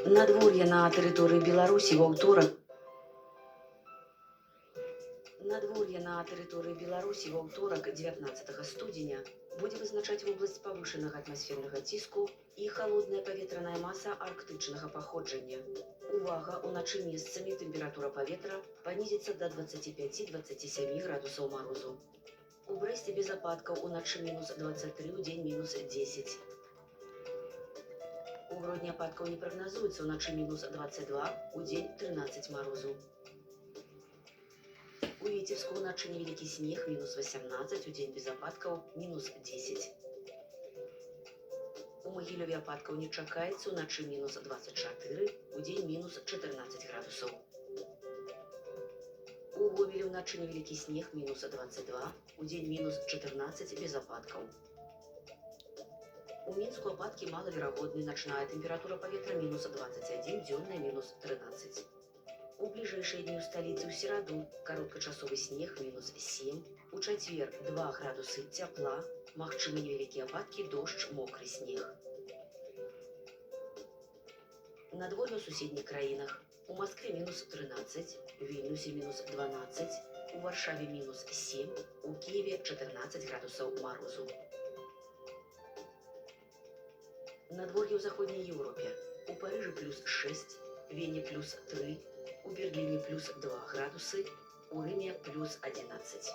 Надвор'е на тэрыторыі Беларусі ва ўторак. Надвор'е на тэрыторыі Беларусі ва ўторак 19 студзеня будзе вызначаць вобласць павышанага атмасфернага ціску і халодная паветраная маса арктычнага паходжання. Увага, уначы месцамі тэмпература паветра панізіцца да 25-27 градусаў марозу. У Брэсце без ападкаў уначы -23, удзень -10. У Гродні ападкаў не прагназуецца, уначы -22, удзень 13 марозу. У Віцебску уначы невялікі снег, -18, удзень без ападкаў, -10. У Магілёве ападкаў не чакаецца, уначы -24, удзень -14 градусаў. У Гомелі ўначы невялікі снег, -22, удзень -14 без ападкаў. У Мінску ападкі малаверагодны, начная тэмпература паветра -21, дзённая -13. У бліжэйшыя дні ў сталіцы ў сераду кароткачасовы снег -7, у чацвер 2 градусы цяпла, магчымы невялікія ападкі, дождж, мокры снег. Надвор'е ў суседніх краінах. У Маскве -13, Вільнюсе -12, у Варшаве -7, у Киеве 14 градусаў марозу. Надвор'е ў заходняй Еўропе. У Парыжы +6, Вене +3, у Берліне +2 градусы, у Рыме +11.